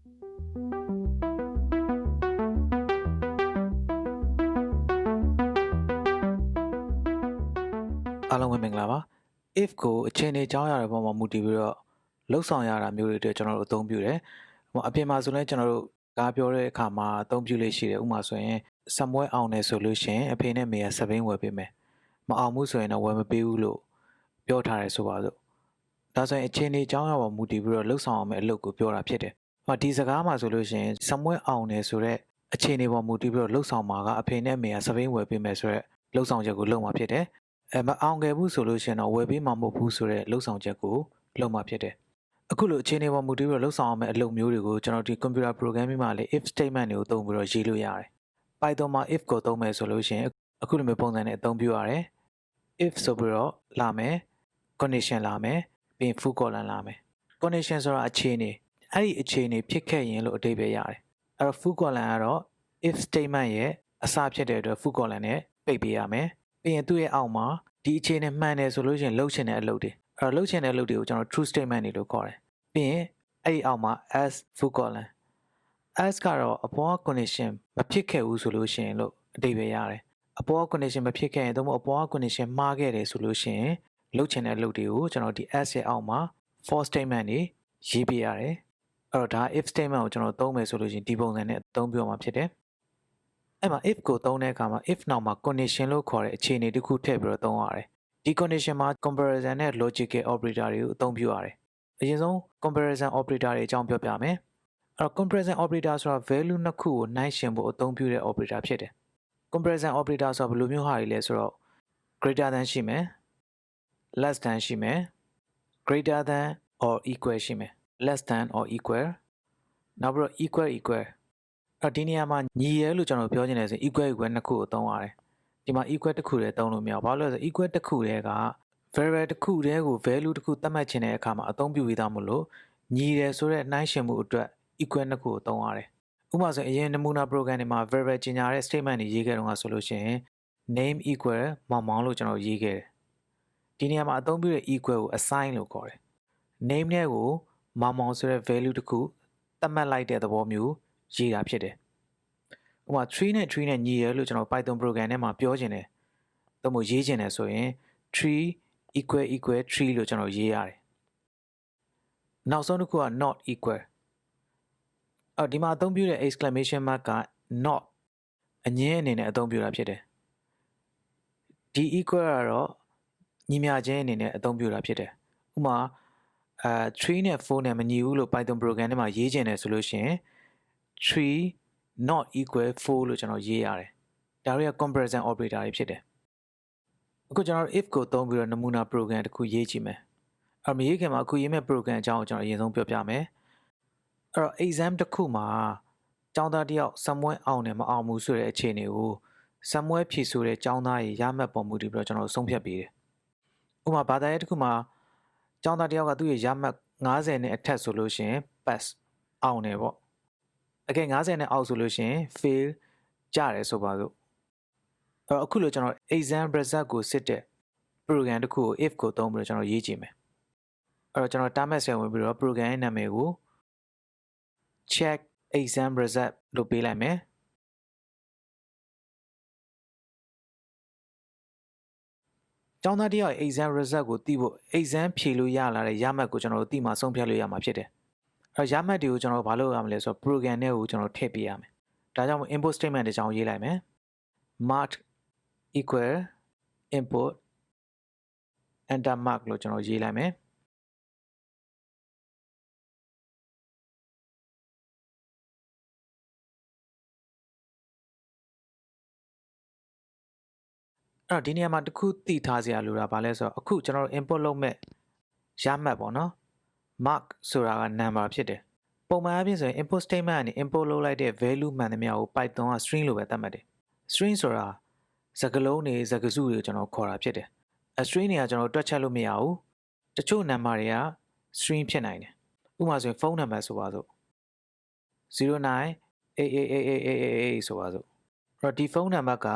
အားလုံးပဲမင်္ဂလာပါ if ကိုအခြေအနေကြောင်းရတဲ့ပုံမှာမူတည်ပြီးတော့လှုပ်ဆောင်ရတာမျိုးတွေအတွက်ကျွန်တော်တို့အသုံးပြုတယ်အပြင်မှာဆိုလည်းကျွန်တော်တို့ကားပြောတဲ့အခါမှာအသုံးပြုလေးရှိတယ်ဥပမာဆိုရင်စမွဲအောင်နေဆိုလို့ရှိရင်အဖေနဲ့မေကစပိန်ဝယ်ပေးမယ်မအောင်ဘူးဆိုရင်တော့ဝယ်မပေးဘူးလို့ပြောထားတယ်ဆိုပါစို့ဒါဆိုရင်အခြေအနေကြောင်းရပေါ်မူတည်ပြီးတော့လှုပ်ဆောင်အောင်မယ့်အလုပ်ကိုပြောတာဖြစ်တယ်ဒီစကားမှာဆိုလို့ရှိရင်စမွဲအောင်နေဆိုတဲ့အခြေအနေပေါ်မူတည်ပြီးတော့လှုပ်ဆောင်မှာကအဖေနဲ့မေကစပိန်ဝယ်ပေးမယ်ဆိုတဲ့လှုပ်ဆောင်ချက်ကိုလုပ်မှာဖြစ်တယ်မအောင်ခဲ့ဘူးဆိုလို့ရှိရင်တော့ဝယ်ပေးမှာမဟုတ်ဘူးဆိုတဲ့လှုပ်ဆောင်ချက်ကိုလုပ်မှာဖြစ်တယ်အခုလိုအခြေအနေပေါ်မူတည်ပြီးတော့လှုပ်ဆောင်အောင်မယ့်အလုပ်မျိုးတွေကိုကျွန်တော်ဒီ computer programming မှာလေ if statement တွေကိုသုံးပြီးတော့ရေးလို့ရတယ် Python မှာ if ကိုသုံးမယ်ဆိုလို့ရှိရင်အခုလိုမျိုးပုံစံနဲ့အသုံးပြုရတယ် if ဆိုပြီးတော့လာမယ် condition လာမယ်ပြီးရင် full colon လာမယ် condition ဆိုတာအခြေအနေအဲ့ဒီအခြေအနေဖြစ်ခဲ့ရင်လို့အဓိပ္ပာယ်ရတယ်အဲ့တော့ full colon ကတော့ if statement ရဲ့အစဖြစ်တဲ့အတွက် full colon နဲ့ပိတ်ပေးရမယ်ပြီးရင်သူ့ရဲ့အောက်မှာဒီအခြေအနေမှန်တယ်ဆိုလို့ရှိရင်လှုပ်ချင်တဲ့အလုပ်တွေအဲ့တော့လှုပ်ချင်တဲ့အလုပ်တွေကိုကျွန်တော် true statement တွေလို့ခေါ်တယ်ပြီးရင်အဲ့ဒီအောက်မှာ as full colon as ကတော့အပေါ် condition မဖြစ်ခဲ့ဘူးဆိုလို့ရှိရင်လို့အဓိပ္ပာယ်ရတယ်အပေါ် condition မဖြစ်ခဲ့ရင်သို့မဟုတ်အပေါ် condition မှားခဲ့တယ်ဆိုလို့ရှိရင်လှုပ်ချင်တဲ့အလုပ်တွေကိုကျွန်တော်ဒီ as ရဲ့အောက်မှာ for statement တွေရေးပြရတယ်အဲ့တော့ဒါ if statement ကိုကျွန်တော်သုံးမယ်ဆိုလို့ရှိရင်ဒီပုံစံနဲ့သုံးပြမှာဖြစ်တယ်အဲ့မှာ if ကိုသုံးတဲ့အခါမှာ if နောက်မှာ condition လို့ခေါ်တဲ့အခြေအနေတစ်ခုထည့်ပြီးတော့သုံးရတယ်ဒီ condition မှာ comparison နဲ့ logical operator တွေကိုအသုံးပြုရတယ်အရင်ဆုံး comparison operator တွေအကြောင်းပြောပြမယ်အဲ့တော့ comparison operator ဆိုတာ value နှစ်ခုကိုနှိုင်းယှဉ်ဖို့အသုံးပြုတဲ့ operator ဖြစ်တယ် comparison operator ဆိုတာဘယ်လိုမျိုးဟာတွေလဲဆိုတော့ greater than ရှိမယ် less than ရှိမယ် greater than or equal ရှိမယ် less than or equal နောက်ပြီးတော့ equal ဒီနေရာမှာညီရဲလို့ကျွန်တော်ပြောချင်တယ်ဆိုရင် equal နှစ်ခုကိုသုံးရတယ်ဒီမှာ equal တစ်ခုတည်းသုံးလို့မရဘူးဘာလို့လဲဆို equal တစ်ခုတည်းက variable တစ်ခုတည်းကို value တစ်ခုသတ်မှတ်ခြင်းတဲ့အခါမှာအသုံးပြုပြီးသားမလို့ညီတယ်ဆိုတဲ့နှိုင်းယှဉ်မှုအတွက် equal နှစ်ခုကိုသုံးရတယ်ဥပမာဆိုအရင်နမူနာ program တွေမှာ variable ကြီးညာတဲ့ statement တွေရေးခဲ့တော့ဆိုလို့ရှိရင် name equal မောင်မောင်လို့ကျွန်တော်ရေးခဲ့တယ်ဒီနေရာမှာအသုံးပြုတဲ့ equal ကို assign လို့ခေါ်တယ် name နဲ့ကိုမောင်မောင်ဆိုတဲ့ value တစ်ခုသတ်မှတ်လိုက်တဲ့သဘောမျိုးရေးတာဖြစ်တယ်ဥပမာ3နဲ့3နဲ့ညီရလို့ကျွန်တော် Python program ထဲမှာပြောချင်တယ်။သို့မဟုတ်ရေးချင်တယ်ဆိုရင်3 equal 3လို့ကျွန်တော်ရေးရတယ်။နောက်ဆုံးတစ်ခုက not equal ဒီမှာအသုံးပြုတဲ့ exclamation mark က not အငြင်းအနေနဲ့အသုံးပြုတာဖြစ်တယ်။ဒီ equal ကတော့ညီမျှခြင်းအနေနဲ့အသုံးပြုတာဖြစ်တယ်။ဥပမာ3နဲ့4နဲ့မညီဘူးလို့ Python program ထဲမှာရေးချင်တယ်ဆိုလို့ရှိရင်3 not equal 4လို့ကျွန်တော်ရေးရတယ်။ဒါတွေက comparison operator တွေဖြစ်တယ်။အခုကျွန်တော် if ကိုသုံးပြီးတော့နမူနာ program တစ်ခုရေးကြည့်မယ်။မရေးခင်မှာအခုရေးမဲ့ program အကြောင်းကိုကျွန်တော်အရင်ဆုံးပြောပြမယ်။အဲ့တော့ exam တစ်ခုမှာကျောင်းသားတစ်ယောက်စမွဲအောင်နဲ့မအောင်ဘူးဆိုတဲ့အခြေအနေကိုစမွဲဖြေဆိုတဲ့ကျောင်းသားရဲ့ရမှတ်ပုံမူတည်ပြီးတော့ကျွန်တော်ဆုံးဖြတ်ပေးတယ်။ဥပမာဘာသာရေးတစ်ခုမှာကျောင်းသားတစ်ယောက်ကသူ့ရဲ့ရမှတ်90နဲ့အထက်ဆိုလို့ရှိရင် pass အောင်တယ်ပေါ့အကယ်90နဲ့အောက်ဆိုလို့ရှိရင် fail ကြတယ်ဆိုပါစို့အဲ့တော့အခုလိုကျွန်တော် exam result ကိုစစ်တဲ့ program တစ်ခုကို if ကိုသုံးပြီးတော့ကျွန်တော်ရေးကြည့်မယ်အဲ့တော့ကျွန်တော် term ဆက်ဝင်ပြီးတော့ program ရဲ့နာမည်ကို check exam result လို့ပေးလိုက်မယ်ကျောင်းသားတယောက် exam result ကိုသိဖို့ exam ဖြေလို့ရလာတဲ့ရမှတ်ကိုကျွန်တော်တို့သိမှဆုံးဖြတ်လို့ရမှာဖြစ်တယ်အဲ့တော့ရမှတ်တွေကိုကျွန်တော်ဘာလုပ်ရမလဲဆိုတော့ program ထဲကိုကျွန်တော်ထည့်ပေးရမယ်ဒါကြောင့် input statement တစ်ကြောင်းရေးလိုက်မယ် mark equal input enter mark လို့ကျွန်တော်ရေးလိုက်မယ်အဲ့တော့ဒီနေရာမှာတစ်ခုသိထားစရာလိုတာဘာလဲဆိုတော့အခုကျွန်တော်တို့ input လုပ်မဲ့ရမှတ်ပေါ့နော် mark ဆိုတာက number ဖြစ်တယ်ပုံမှန်အပြင်ဆိုရင် input statement ကနေ input လုပ်လိုက်တဲ့ value မှန်သမျှကို Python က string လို့ပဲသတ်မှတ်တယ် string ဆိုတာစကားလုံးတွေစကားစုတွေကိုကျွန်တော်ခေါ်တာဖြစ်တယ်string တွေကကျွန်တော်တွက်ချက်လို့မရဘူးတချို့ number တွေက string ဖြစ်နိုင်တယ်ဥပမာဆိုရင်ဖုန်းနံပါတ်ဆိုပါစို့09888888ဆိုပါစို့အဲ့တော့ဒီဖုန်းနံပါတ်က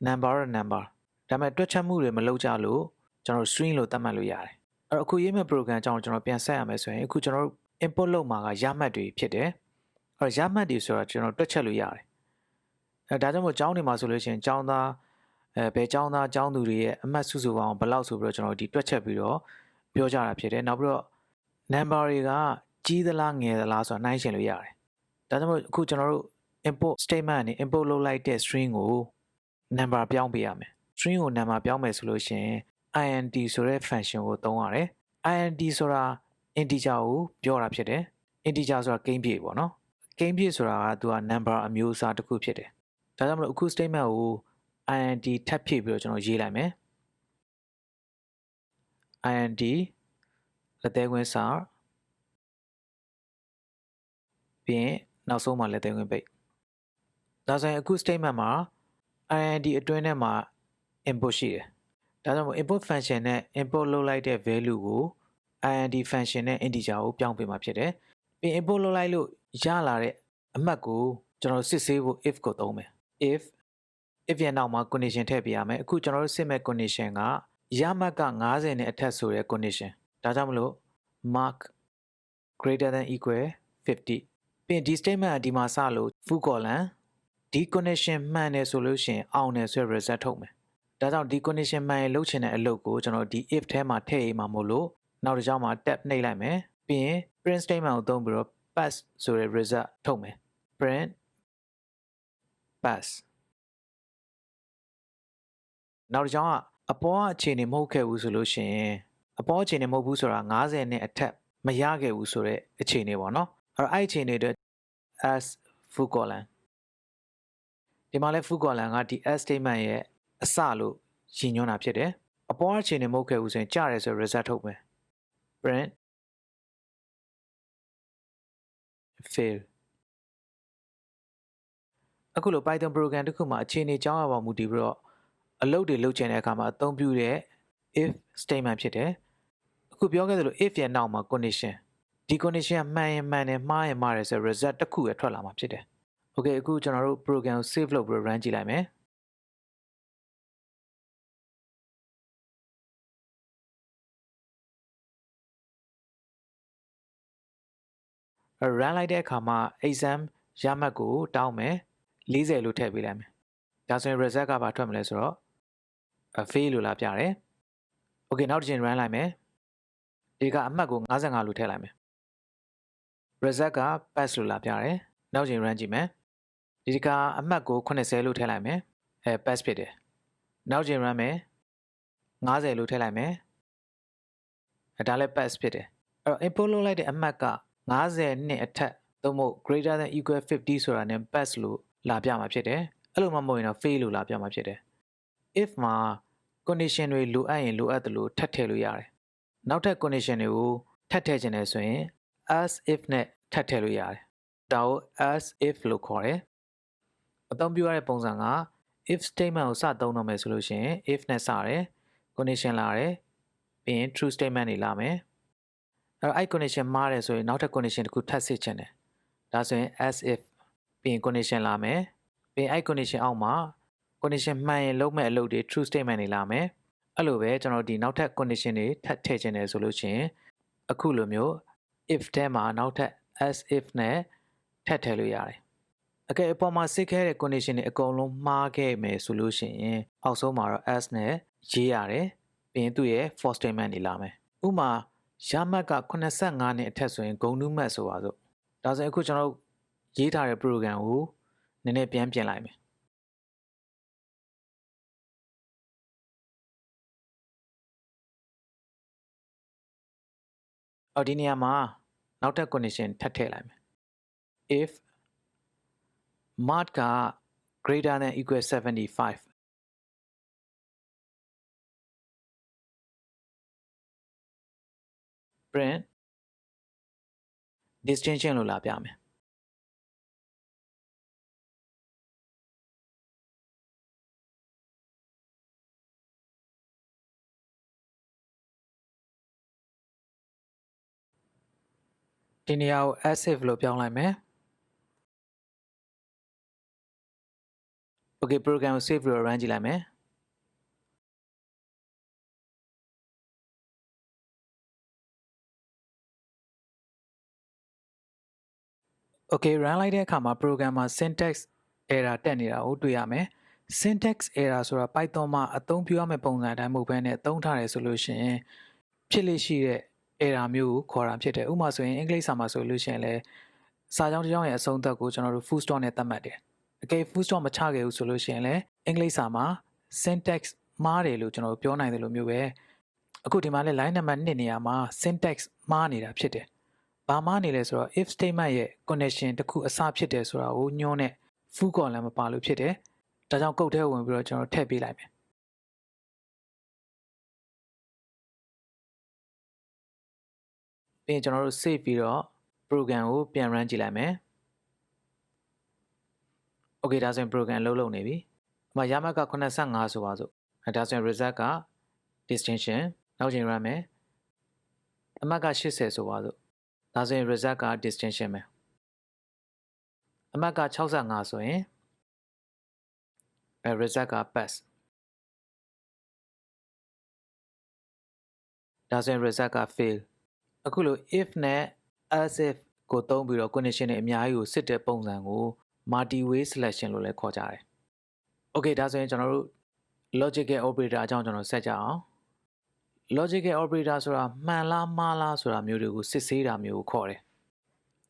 number ဒါပေမဲ့တွက်ချက်မှုတွေမလုပ်ကြလို့ကျွန်တော် string လို့သတ်မှတ်လို့ရတယ်အဲ့တော့အခုရေးမဲ့ program အကြောင်းကျွန်တော်ပြန်ဆက်ရမယ်ဆိုရင်အခုကျွန်တော်တို့ input လုပ်မှာကရမှတ်တွေဖြစ်တယ် ရမှတ်တွေဆိုတာကျွန်တော်တွက်ချက်လို့ရတယ်ဒါကြောင့်မို့ကျောင်းတွေမှာဆိုလို့ရှိရင်ကျောင်းသားဘယ်ကျောင်းသားကျောင်းသူတွေရဲ့အမှတ်စုစုပေါင်းဘယ်လောက်ဆိုပြီးတော့ကျွန်တော်ဒီတွက်ချက်ပြီးတော့ပြောကြတာဖြစ်တယ်နောက်ပြီးတော့ number တွေကကြီးသလားငယ်သလားဆိုတာနှိုင်းယှဉ်လို့ရတယ်ဒါကြောင့်မို့အခုကျွန်တော်တို့ import statement နဲ့ import လုပ်လိုက်တဲ့ string ကို number ပြောင်းပေးရမယ် string ကို number ပြောင်းမယ်ဆိုလို့ရှိရင် int ဆိုတဲ့ function ကိုသုံးရတယ် int ဆိုတာ integer ကိုပြောတာဖြစ်တယ် integer ဆိုတာကိန်းပြည့်ပေါ့နော်ကိန်းပြည့်ဆိုတာကသူက number အမျိုးအစားတစ်ခုဖြစ်တယ်ဒါကြောင့်မလို့အခု statement ကို int ထပ်ဖြည့်ပြီးတော့ကျွန်တော်ရေးလိုက်မယ် int လက်သေးခွင်းစာပြီးရင်နောက်ဆုံးမှာလက်သေးခွင်းပိတ်ဒါဆိုရင်အခု statement မှာ int အတွင်းထဲမှာ input ရှိတယ်ဒါကြောင့်မို့ input function နဲ့ import လုပ်လိုက်တဲ့ value ကို int function နဲ့ integer ကိုပြောင်းပေးမှာဖြစ်တယ်ပြီး import လုပ်လိုက်လို့ရလာတဲ့အမှတ်ကိုကျွန်တော်စစ်ဆေးဖို့ if ကိုသုံးမယ် if ရဲ့နောက်မှာ condition ထည့်ပေးရမယ်အခုကျွန်တော်တို့စစ်မဲ့ condition ကရမှတ်က90နဲ့အထက်ဆိုတဲ့ condition ဒါကြောင့်မလို့ mark greater than equal 50ပြီးဒီ statement ကဒီမှာစလို့ full column ဒီ condition မှန်တယ်ဆိုလို့ရှိရင်အောင်တယ်ဆိုရ result ထုတ်မယ်ဒါကြောင့်ဒီ condition မှန်ရင်လုပ်ချင်တဲ့အလုပ်ကိုကျွန်တော်ဒီ if ထဲမှာထည့်ရမှာမို့လို့နောက်တစ်ကြောင်းမှာ tab နှိပ်လိုက်မယ်ပြီးရင် print statement ကိုသုံးပြီးတော့ pass ဆိုတဲ့ result ထုတ်မယ် print pass နောက်တစ်ကြောင်းကအပေါ်ကအခြေအနေမဟုတ်ခဲ့ဘူးဆိုလို့ရှိရင်အပေါ်အခြေအနေမဟုတ်ဘူးဆိုတာ90နဲ့အထက်မရခဲ့ဘူးဆိုတဲ့အခြေအနေပေါ့နော်အဲ့အခြေအနေတွေ as full column ဒီမှာလဲ full column ကဒီ as statement ရဲ့အစလို့ရည်ညွှန်းတာဖြစ်တယ်အပေါ်အခြေအနေမဟုတ်ခဲ့ဘူးဆိုရင်ကြားတယ်ဆို result ထုတ်မယ် print fail အခုလို Python program တစ်ခုမှာအခြေအနေကြောင်းရပါမူတည်ပြီးတော့အလုပ်တွေလုပ်ချင်တဲ့အခါမှာအသုံးပြုတဲ့ if statement ဖြစ်တယ်အခုပြောခဲ့သလို if ရဲ့နောက်မှာ condition ဒီ condition ကမှန်ရင်မှန်တယ်မှားရင်မှားတယ်ဆို result တစ်ခုပဲထွက်လာမှာဖြစ်တယ် okay အခုကျွန်တော်တို့ program ကို save လုပ်ပြီး run ကြည့်လိုက်မယ် run လိုက်တဲ့အခါမှာ exam ရမှတ်ကိုတောင်းမယ်40လို့ထည့်ပေးလိုက်မယ်ဒါဆိုရင် result ကဘာထွက်မလဲဆိုတော့ fail လို့လာပြတယ် okay နောက်တစ်ချိန် run လိုက်မယ်ဒီကအမှတ်ကို55လို့ထည့်လိုက်မယ် result က pass လို့လာပြတယ်နောက်ချိန် run ကြည့်မယ်ဒီကအမှတ်ကို80လို့ထည့်လိုက်မယ်pass ဖြစ်တယ်နောက်ချိန် run မယ်50လို့ထည့်လိုက်မယ်ဒါလည်း pass ဖြစ်တယ်အဲ့တော့ input လုပ်လိုက်တဲ့အမှတ်က50နဲ့အထက်သို့မဟုတ် greater than equal 50ဆိုတာနဲ့ pass လို့လာပြမှာဖြစ်တယ်အဲ့လိုမှမဟုတ်ရင်တော့ fail လို့လာပြမှာဖြစ်တယ် if မှာ condition တွေလိုအပ်ရင်လိုအပ်သလိုထပ်ထည့်လို့ရတယ်နောက်ထပ် condition တွေကိုထပ်ထည့်ခြင်းနဲ့ဆိုရင် as if နဲ့ထပ်ထည့်လို့ရတယ်ဒါကို as if လို့ခေါ်တယ်အသုံးပြုရတဲ့ပုံစံက if statement ကိုစသုံးတော့မယ်ဆိုလို့ရှိရင် if နဲ့စတယ် condition လာတယ်ပြီးရင် true statement တွေလာမယ်အဲ့ condition မှားတယ်ဆိုရင်နောက်ထပ် condition တစ်ခုထပ်စစ်ချင်တယ်ဒါဆိုရင် as if ပြီးရင် condition လာမယ်ပြီးရင်အဲ့ condition အောက်မှာ condition မှန်ရင်လုံးမဲ့အလုပ်တွေ true statement တွေလာမယ်အဲ့လိုပဲကျွန်တော်ဒီနောက်ထပ် condition တွေထပ်ထည့်ချင်တယ်ဆိုလို့ရှိရင်အခုလိုမျိုး if ထဲမှာနောက်ထပ် as if နဲ့ထပ်ထည့်လို့ရတယ်အကယ်အပေါ်မှာစစ်ခဲတဲ့ condition တွေအကုန်လုံးမှားခဲ့မယ်ဆိုလို့ရှိရင်အောက်ဆုံးမှာတော့ as နဲ့ရေးရတယ်ပြီးရင်သူ့ရဲ့ for statement တွေလာမယ်ဥမာရမှတ်က85နဲ့အထက်ဆိုရင်ဂုဏ်နုမှတ်ဆိုပါစို့ဒါဆိုရင်အခုကျွန်တော်ရေးထားတဲ့ program ကိုနည်းနည်းပြန်ပြင်လိုက်မယ်ဒီနေရာမှာနောက်ထပ် condition ထပ်ထည့်လိုက်မယ် if mark က greater than equal 75 print distinction လို့လာပြမယ်ဒီနေရာကို as if လို့ပြောင်းလိုက်မယ် okay program ကို save ပြီး run ကြည့်လိုက်မယ် Okay run လိုက်တဲ့အခါမှာ program မှာ syntax error တက်နေတာကိုတွေ့ရမယ် syntax error ဆိုတာ Python မှာအသုံးပြုရမယ့်ပုံစံအတိုင်းမဟုတ်ဘဲနဲ့သုံးထားတယ်ဆိုလို့ရှိရင်ဖြစ်လေရှိတဲ့ error မျိုးကိုခေါ်တာဖြစ်တယ်ဥပမာဆိုရင်အင်္ဂလိပ်စာမှာဆိုလို့ရှိရင်လည်းစာကြောင်းတစ်ကြောင်းရဲ့အဆုံးသတ်ကိုကျွန်တော်တို့ full stop နဲ့သတ်မှတ်တယ်အကယ် full stop မချခဲ့ဘူးဆိုလို့ရှိရင်လည်းအင်္ဂလိပ်စာမှာ syntax မှားတယ်လို့ကျွန်တော်တို့ပြောနိုင်တယ်လို့မျိုးပဲအခုဒီမှာလည်း line number 2နေရာမှာ syntax မှားနေတာဖြစ်တယ်ဘာမှနေလဲဆိုတော့ if statement ရဲ့ condition တစ်ခုအစဖြစ်တယ်ဆိုတာကိုညွှန်းတဲ့ full column မပါလို့ဖြစ်တယ်ဒါကြောင့် code ထဲဝင်ပြီးတော့ကျွန်တော်ထည့်ပေးလိုက်မယ်ပြီးရင်ကျွန်တော်တို့ save ပြီးတော့ program ကိုပြန် run ကြည့်လိုက်မယ် okay ဒါဆိုရင် program လုပ်နေပြီဒီမှာရမှတ်က85ဆိုပါစို့ဒါဆိုရင် result က distinction နောက်ချိန် run မယ်အမှတ်က80ဆိုပါစို့ဒါဆိုရင် result က distinction ပဲအမှတ်က65ဆိုရင် result က pass ဒါဆိုရင် result က fail အခုလို if နဲ့ else if ကိုသုံးပြီးတော့ condition တွေအများကြီးကိုစစ်တဲ့ပုံစံကို multi way selection လို့လည်းခေါ်ကြတယ် okay ဒါဆိုရင်ကျွန်တော်တို့ logical operator အကြောင်းကျွန်တော်ဆက်ကြအောင် logical operator ဆိုတာမှန်လားမှားလားဆိုတာမျိုးတွေကိုစစ်ဆေးတာမျိုးကိုခေါ်တယ်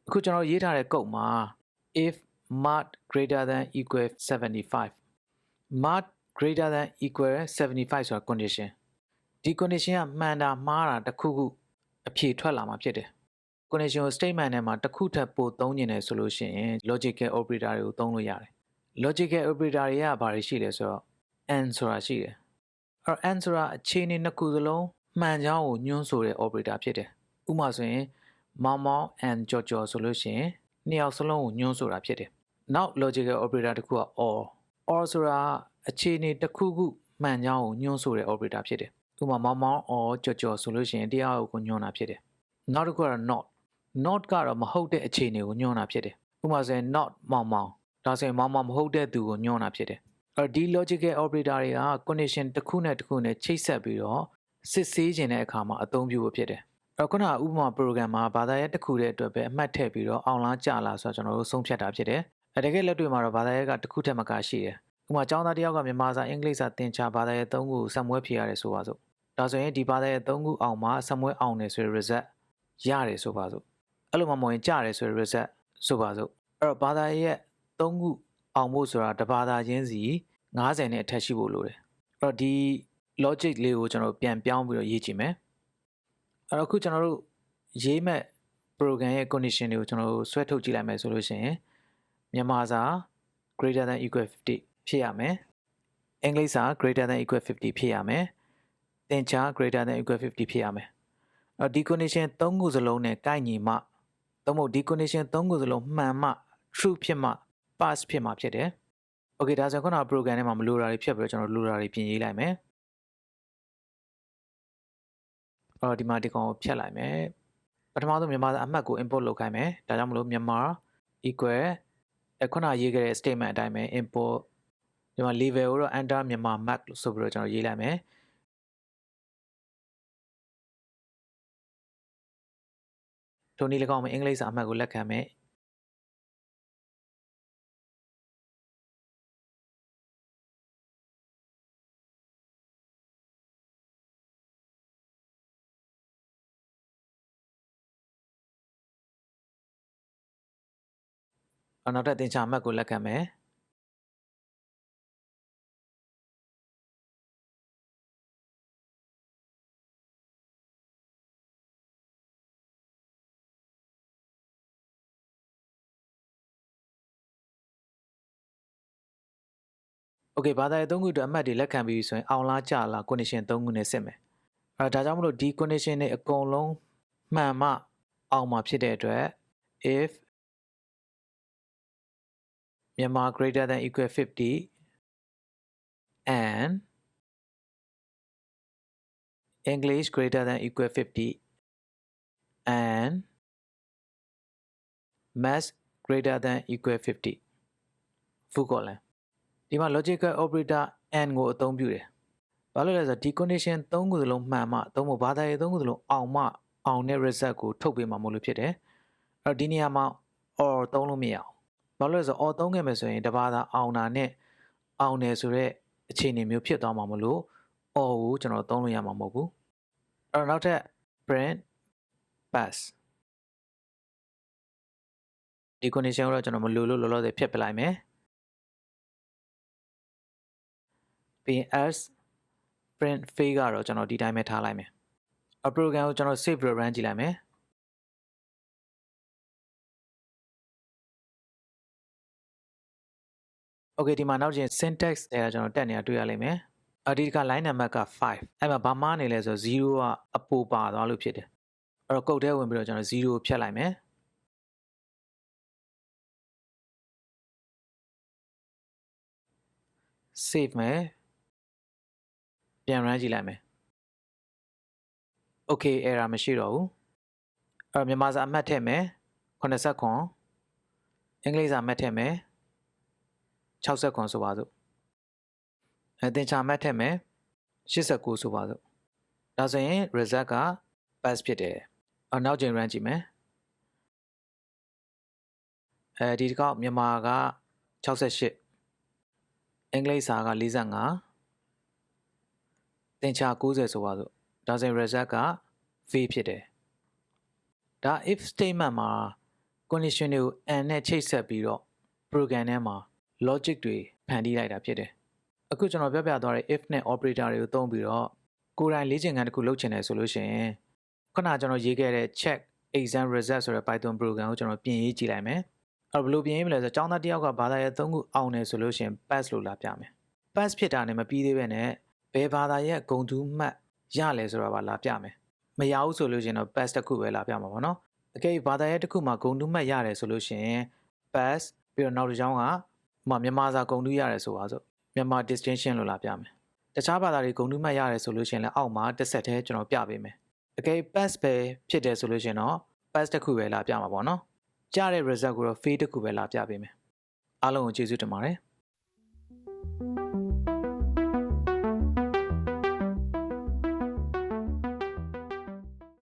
အခုကျွန်တော်ရေးထားတဲ့ code မှာ if mart greater than equal 75 mart greater than equal 75ဆိုတာ condition ဒီ condition ကမှန်တာမှားတာတစ်ခုခုအဖြေထွက်လာမှာဖြစ်တယ် condition ကို statement ထဲမှာတစ်ခုထပ်ပို့သုံးနေတယ်ဆိုလို့ရှိရင် logical operator တွေကိုသုံးလို့ရတယ် logical operator တွေကဘာတွေရှိလဲဆိုတော့ and ဆိုတာရှိတယ်အဲ့ and ဆိုတာအခြေအနေနှစ်ခုစလုံးမှန်ကြောင်းကိုညွှန်းဆိုတဲ့ operator ဖြစ်တယ်ဥပမာဆိုရင်မောင်မောင် and ကြော်ကြော်ဆိုလို့ရှိရင်နှစ်ယောက်စလုံးကိုညွှန်းဆိုတာဖြစ်တယ်နောက် logical operator တစ်ခုက or ဆိုတာအခြေအနေတစ်ခုခုမှန်ကြောင်းကိုညွှန်းဆိုတဲ့ operator ဖြစ်တယ်ဥပမာမောင်မောင် or ကြော်ကြော်ဆိုလို့ရှိရင်တရားကိုညွှန်းတာဖြစ်တယ်နောက်တစ်ခုကတော့ not ကတော့မဟုတ်တဲ့အခြေအနေကိုညွှန်းတာဖြစ်တယ်ဥပမာဆိုရင် not မောင်မောင်ဒါဆိုရင်မောင်မောင်မဟုတ်တဲ့သူကိုညွှန်းတာဖြစ်တယ်ဒီ logical operator တွေက condition တစ်ခုနဲ့တစ်ခုနဲ့ချိတ်ဆက်ပြီးတော့စစ်ဆေးခြင်းတဲ့အခါမှာအသုံးပြုဖို့ဖြစ်တယ်ခုနကဥပမာ program မှာဘာသာရပ်တစ်ခုတည်းအတွက်ပဲအမှတ်ထည့်ပြီးတော့အောင်လားကြလားဆိုတော့ကျွန်တော်တို့ဆုံးဖြတ်တာဖြစ်တယ်တကယ်လက်တွေ့မှာတော့ဘာသာရပ်ကတစ်ခုထက်မကရှိတယ်ဥပမာကျောင်းသားတစ်ယောက်ကမြန်မာစာအင်္ဂလိပ်စာသင်ချဘာသာရပ်၃ခုစံမွဲဖြေရတယ်ဆိုပါစို့ဒါဆိုရင်ဒီဘာသာရပ်၃ခုအောင်မှာစံမွဲအောင်တယ်ဆိုတဲ့ result ရတယ်ဆိုပါစို့အဲ့လိုမှမဟုတ်ရင်ကြားတယ်ဆိုတဲ့ result ဆိုပါစို့အဲ့တော့ဘာသာရပ်၃ခုအောင်ဖို့ဆိုတာတစ်ဘာသာချင်းစီ90နဲ့အထက်ရှိဖို့လိုတယ်အဲ့တော့ဒီ logic လေးကိုကျွန်တော်ပြန်ပြောင်းပြီးတော့ရေးကြည့်မယ်အဲ့တော့အခုကျွန်တော်တို့ရေးမဲ့ program ရဲ့ condition တွေကိုကျွန်တော်တို့ဆွဲထုတ်ကြည့်လိုက်မယ်ဆိုလို့ရှိရင်မြန်မာစာ greater than equal 50ဖြစ်ရမယ်အင်္ဂလိပ်စာ greater than equal 50ဖြစ်ရမယ်သင်္ချာ greater than equal 50ဖြစ်ရမယ်အဲ့တော့ဒီ condition ၃ခုစလုံးနဲ့ကိုက်ညီမှသို့မဟုတ်ဒီ condition ၃ခုစလုံးမှန်မှ true ဖြစ်မှ pass ဖြစ်မှဖြစ်တယ် okay ဒါဆိုရင်ခုနက program ထဲမှာမလိုတာတွေဖြတ်ပြီးတော့ကျွန်တော်လိုတာတွေပြင်ရေးလိုက်မယ်အဲ့တော့ဒီမှာဒီကောင်ကိုဖြတ်လိုက်မယ်ပထမဆုံးမြန်မာအမှတ်ကို import လုပ်ခိုင်းမယ်ဒါကြောင့်မလို့မြန်မာ equal ခုနရေးခဲ့တဲ့ statement အတိုင်းပဲ import ဒီမှာ level ကိုတော့ enter မြန်မာ mark လို့ဆိုပြီးတော့ကျွန်တော်ရေးလိုက်မယ်ထိုနည်း၎င်းမှာအင်္ဂလိပ်စာအမှတ်ကိုလက်ခံမယ်နောက်ထပ်သင်္ချာအမှတ်ကိုလက်ခံမယ်โอเคဘာသာရေး၃ခုအတွက်အမှတ်တွေလက်ခံပြီးဆိုရင်အောင်လားကြလား condition ၃ခုနဲ့စစ်မယ်ဒါကြောင့်မလို့ဒီ condition တွေအကုန်လုံးမှန်မှအောင်မှာဖြစ်တဲ့အတွက် if Myanmar greater than equal 50 and English greater than equal 50 and Math greater than equal 50 full column ဒီမှာ logical operator and ကိုအသုံးပြုတယ်ဘာလို့လဲဆိုတော့ဒီ condition ၃ခုစလုံးမှန်မှသုံးဖို့ဘာသာရေး၃ခုစလုံးအောင်မှအောင်တဲ့ result ကိုထုတ်ပေးမှာမဟုတ်လို့ဖြစ်တယ်အဲ့တော့ဒီနေရာမှာ or သုံးလို့မရအောင်ဘာလို့လဲဆို or သုံးခဲ့မယ်ဆိုရင်တပါးသာအောင်တာနဲ့အောင်တယ်ဆိုတော့အခြေအနေမျိုးဖြစ်သွားမှာမလို့ or ကိုကျွန်တော်သုံးလို့ရမှာမဟုတ်ဘူးအဲ့တော့နောက်ထပ် print pass ဒီ condition ကိုတော့ကျွန်တော်မလိုလို့လောလောဆယ်ဖြတ်ပလိုက်မယ်ပြီး as print fail ကတော့ကျွန်တော်ဒီတိုင်းပဲထားလိုက်မယ်အ program ကိုကျွန်တော် save ပြီး run ကြည့်လိုက်မယ်โอเคဒီမှာနောက်ကျရင် syntax အဲ့ဒါကျွန်တော်တက်နေတာတွေ့ရလိမ့်မယ်ဒီတစ်ခါ line number က5အဲ့မှာဘာမှနေလဲဆို0ကအပိုပါသွားလို့ဖြစ်တယ်အဲ့တော့ code ထဲဝင်ပြီးတော့ကျွန်တော်0ကိုဖြတ်လိုက်မယ်save မယ်ပြန် run ကြည့်လိုက်မယ် okay error မရှိတော့ဘူးအဲ့တော့မြန်မာစာအမှတ်ထည့်မယ်89အင်္ဂလိပ်စာအမှတ်ထည့်မယ်60ဆိုပါစို့သင်္ချာအမှတ်ထည့်မယ်89ဆိုပါစို့ဒါဆိုရင် result က pass ဖြစ်တယ်နောက်ကျရင် run ကြည့်မယ်ဒီတစ်ခေါက်မြန်မာက68အင်္ဂလိပ်စာက45သင်္ချာ90ဆိုပါစို့ဒါဆိုရင် result က fail ဖြစ်တယ်ဒါ if statement မှာ condition တွေကို and နဲ့ချိတ်ဆက်ပြီးတော့ program ထဲမှာ logic တွေဖန်တီးလိုက်တာဖြစ်တယ်အခုကျွန်တော်ပြသွားတဲ့ if နဲ့ operator တွေကိုသုံးပြီးတော့ကိုယ်တိုင်လေ့ကျင့်ခန်းတစ်ခုလုပ်ချင်တယ်ဆိုလို့ရှိရင်ခုနကကျွန်တော်ရေးခဲ့တဲ့ check exam result ဆိုတဲ့ Python program ကိုကျွန်တော်ပြင်ရေးကြည့်လိုက်မယ်ဘယ်လိုပြင်ရေးမလဲဆိုတော့ကျောင်းသားတစ်ယောက်ကဘာသာရပ်3ခုအောင်တယ်ဆိုလို့ရှိရင် pass လို့လာပြမယ် pass ဖြစ်တာနဲ့မပြီးသေးပဲနဲ့ဘယ်ဘာသာရပ်ဂုဏ်ထူးမှတ်ရလဲဆိုတာပါလာပြမယ်မရဘူးဆိုလို့ရှိရင်တော့ pass တစ်ခုပဲလာပြမှာပေါ့နော်အကယ်ဘာသာရပ်တစ်ခုမှာဂုဏ်ထူးမှတ်ရတယ်ဆိုလို့ရှိရင် pass ပြီးတော့နောက်တစ်ကြောင်းကမြန်မာစာဂုဏ်ထူးရတယ်ဆိုပါစို့မြန်မာ distinction လို့လာပြမယ်တခြားဘာသာတွေဂုဏ်ထူးမှတ်ရတယ်ဆိုလို့ရှိရင်လည်းအောက်မှာတစ်ဆက်တည်းကျွန်တော်ပြပေးမယ်အကယ် pass ပဲဖြစ်တယ်ဆိုလို့ရှိရင်တော့ pass တစ်ခုပဲလာပြမှာပေါ့နော်ကြားတဲ့ result ကိုတော့ fail တစ်ခုပဲလာပြပေးမယ်အားလုံးကိုကျေးဇူးတင်ပါတယ်